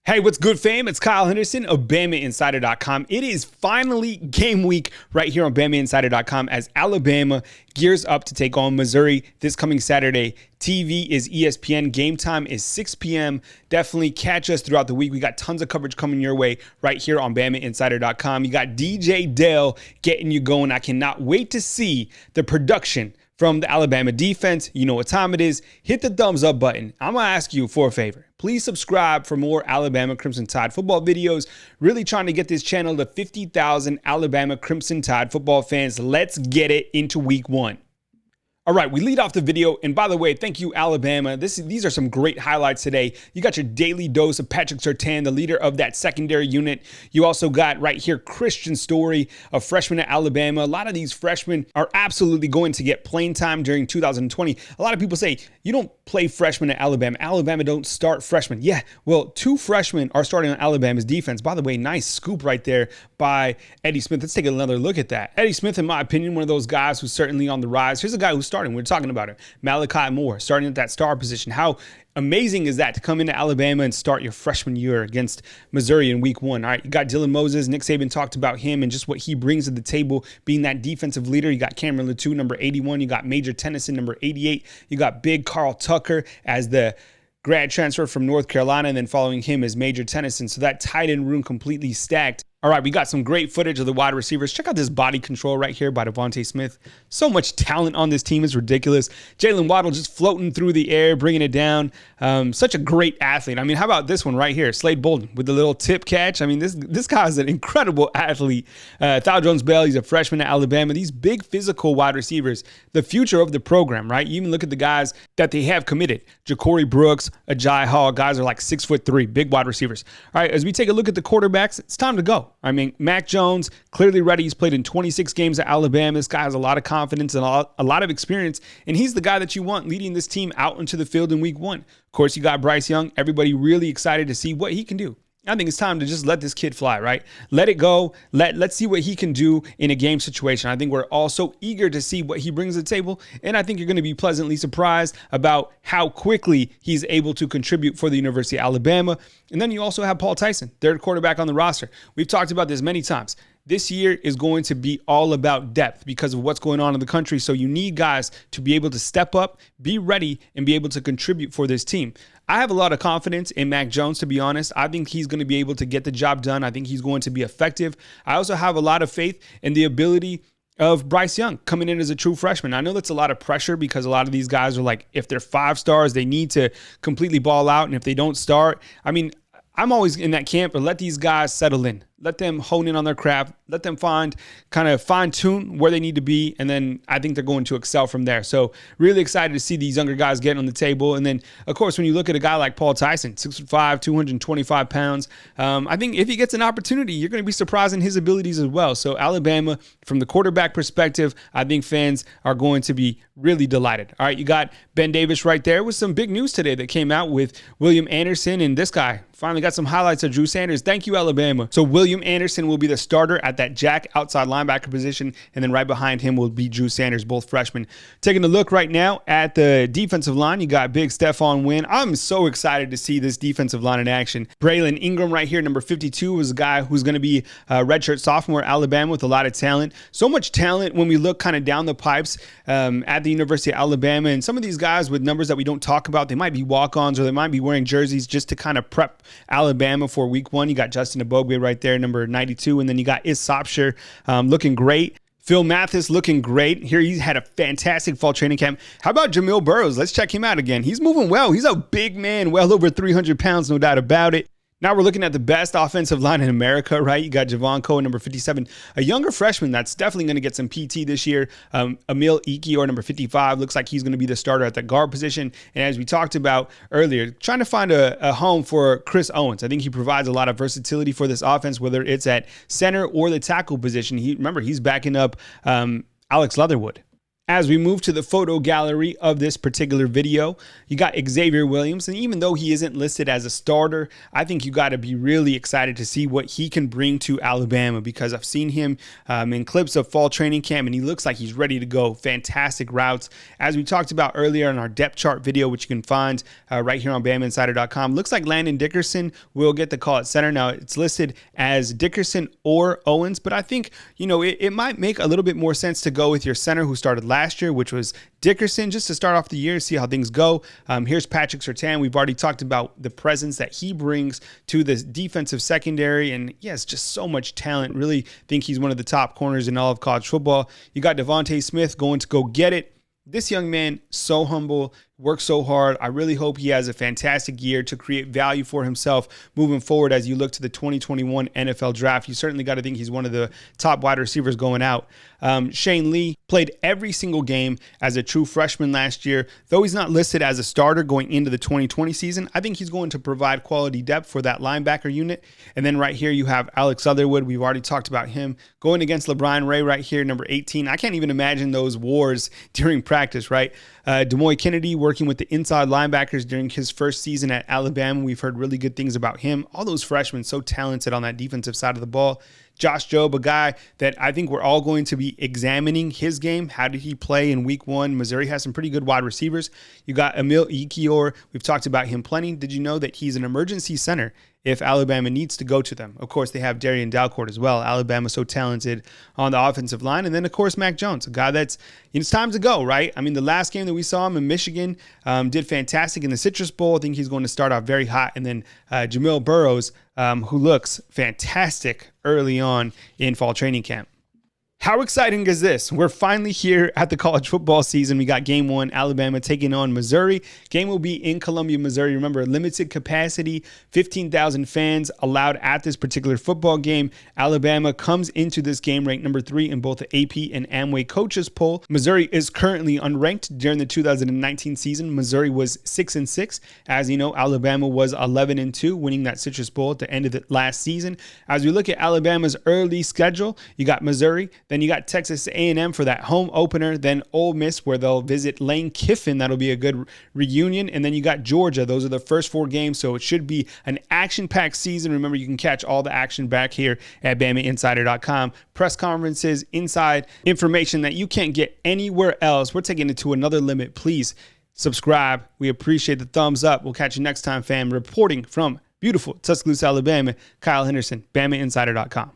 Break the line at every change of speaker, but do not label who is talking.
Hey, what's good, fam? It's Kyle Henderson of BamaInsider.com. It is finally game week right here on BamaInsider.com as Alabama gears up to take on Missouri this coming Saturday. TV is ESPN. Game time is 6 p.m. Definitely catch us throughout the week. We got tons of coverage coming your way right here on BamaInsider.com. You got DJ Dale getting you going. I cannot wait to see the production from the Alabama defense. You know what time it is. Hit the thumbs up button. I'm going to ask you for a favor. Please subscribe for more Alabama Crimson Tide football videos. Really trying to get this channel to 50,000 Alabama Crimson Tide football fans. Let's get it into week one. All right, we lead off the video. And by the way, thank you, Alabama. These are some great highlights today. You got your daily dose of Patrick Surtain, the leader of that secondary unit. You also got right here Christian Story, a freshman at Alabama. A lot of these freshmen are absolutely going to get playing time during 2020. A lot of people say, you don't play freshmen at Alabama. Alabama don't start freshmen. Yeah, well, 2 freshmen are starting on Alabama's defense. By the way, nice scoop right there by Eddie Smith. Let's take another look at that. Eddie Smith, in my opinion, one of those guys who's certainly on the rise. Here's a guy who's starting. We're talking about it. Malachi Moore starting at that star position. How amazing is that to come into Alabama and start your freshman year against Missouri in week one? All right, you got Dylan Moses. Nick Saban talked about him and just what he brings to the table, being that defensive leader. You got Cameron Latou, number 81. You got Major Tennyson, number 88. You got Big Carl Tucker as the grad transfer from North Carolina, and then following him is Major Tennyson. So that tight end room completely stacked. All right, we got some great footage of the wide receivers. Check out this body control right here by Devontae Smith. So much talent on this team is ridiculous. Jalen Waddle just floating through the air, bringing it down. Such a great athlete. I mean, how about this one right here? Slade Bolden with the little tip catch. I mean, this guy is an incredible athlete. Thal Jones-Bell, he's a freshman at Alabama. These big physical wide receivers, the future of the program, right? You even look at the guys that they have committed. Ja'Cory Brooks, Ajay Hall, guys are like 6'3", big wide receivers. All right, as we take a look at the quarterbacks, it's time to go. I mean, Mac Jones, clearly ready. He's played in 26 games at Alabama. This guy has a lot of confidence and a lot of experience, and he's the guy that you want leading this team out into the field in week one. Of course, you got Bryce Young. Everybody really excited to see what he can do. I think it's time to just let this kid fly, right? Let it go. Let's see what he can do in a game situation. I think we're all so eager to see what he brings to the table, and I think you're going to be pleasantly surprised about how quickly he's able to contribute for the University of Alabama. And then you also have Paul Tyson, third quarterback on the roster. We've talked about this many times. This year is going to be all about depth because of what's going on in the country. So you need guys to be able to step up, be ready, and be able to contribute for this team. I have a lot of confidence in Mac Jones, to be honest. I think he's going to be able to get the job done. I think he's going to be effective. I also have a lot of faith in the ability of Bryce Young coming in as a true freshman. I know that's a lot of pressure because a lot of these guys are like, if they're 5 stars, they need to completely ball out. And if they don't start, I mean, I'm always in that camp, but let these guys settle in. Let them hone in on their craft. Let them kind of fine tune where they need to be. And then I think they're going to excel from there. So really excited to see these younger guys getting on the table. And then, of course, when you look at a guy like Paul Tyson, 6'5", 225 pounds, I think if he gets an opportunity, you're going to be surprised in his abilities as well. So Alabama, from the quarterback perspective, I think fans are going to be really delighted. All right, you got Ben Davis right there with some big news today that came out with William Anderson. And this guy finally got some highlights of Drew Sanders. Thank you, Alabama. So William Anderson will be the starter at that jack outside linebacker position, and then right behind him will be Drew Sanders, both freshmen. Taking a look right now at the defensive line, you got big Stephon Wynn. I'm so excited to see this defensive line in action. Braylon Ingram right here, number 52, is a guy who's going to be a redshirt sophomore at Alabama with a lot of talent. So much talent when we look kind of down the pipes at the University of Alabama, and some of these guys with numbers that we don't talk about, they might be walk-ons or they might be wearing jerseys just to kind of prep Alabama for week one. You got Justin Ebogbe right there, number 92, and then you got Is Sopsher looking great. Phil Mathis looking great. Here he's had a fantastic fall training camp. How about Jamil Burroughs? Let's check him out again. He's moving well. He's a big man, well over 300 pounds, no doubt about it. Now we're looking at the best offensive line in America, right? You got Javon Cohen, number 57, a younger freshman that's definitely going to get some PT this year. Emil Ikior, number 55, looks like he's going to be the starter at the guard position. And as we talked about earlier, trying to find a home for Chris Owens. I think he provides a lot of versatility for this offense, whether it's at center or the tackle position. Remember, he's backing up Alex Leatherwood. As we move to the photo gallery of this particular video, you got Xavier Williams. And even though he isn't listed as a starter, I think you got to be really excited to see what he can bring to Alabama, because I've seen him in clips of fall training camp and he looks like he's ready to go. Fantastic routes. As we talked about earlier in our depth chart video, which you can find right here on BamaInsider.com, looks like Landon Dickerson will get the call at center. Now it's listed as Dickerson or Owens, but I think, it might make a little bit more sense to go with your center who started last year, which was Dickerson, just to start off the year, see how things go. Here's Patrick Surtain. We've already talked about the presence that he brings to the defensive secondary, and yes, just so much talent. Really think he's one of the top corners in all of college football. You got Devontae Smith going to go get it. This young man, so humble, works so hard. I really hope he has a fantastic year to create value for himself moving forward as you look to the 2021 NFL draft. You certainly got to think he's one of the top wide receivers going out. Shane Lee played every single game as a true freshman last year. Though he's not listed as a starter going into the 2020 season, I think he's going to provide quality depth for that linebacker unit. And then right here you have Alex Otherwood. We've already talked about him going against LeBron Ray right here, number 18. I can't even imagine those wars during practice, right? Demoy Kennedy working with the inside linebackers during his first season at Alabama. We've heard really good things about him. All those freshmen so talented on that defensive side of the ball. Josh Jobe, a guy that I think we're all going to be examining his game. How did he play in week one? Missouri has some pretty good wide receivers. You got Emil Ekiyor. We've talked about him plenty. Did you know that he's an emergency center if Alabama needs to go to them? Of course, they have Darian Dalcourt as well. Alabama so talented on the offensive line. And then, of course, Mac Jones, a guy that's, it's time to go, right? I mean, the last game that we saw him in Michigan did fantastic in the Citrus Bowl. I think he's going to start off very hot. And then Jamil Burroughs, who looks fantastic early on in fall training camp. How exciting is this? We're finally here at the college football season. We got game one, Alabama taking on Missouri. Game will be in Columbia, Missouri. Remember, limited capacity, 15,000 fans allowed at this particular football game. Alabama comes into this game ranked number 3 in both the AP and Amway coaches poll. Missouri is currently unranked. During the 2019 season, Missouri was 6-6. As you know, Alabama was 11-2, winning that Citrus Bowl at the end of the last season. As we look at Alabama's early schedule, you got Missouri, then you got Texas A&M for that home opener, then Ole Miss where they'll visit Lane Kiffin. That'll be a good reunion. And then you got Georgia. Those are the first 4 games, so it should be an action-packed season. Remember, you can catch all the action back here at BamaInsider.com. Press conferences, inside information that you can't get anywhere else. We're taking it to another limit. Please subscribe. We appreciate the thumbs up. We'll catch you next time, fam. Reporting from beautiful Tuscaloosa, Alabama, Kyle Henderson, BamaInsider.com.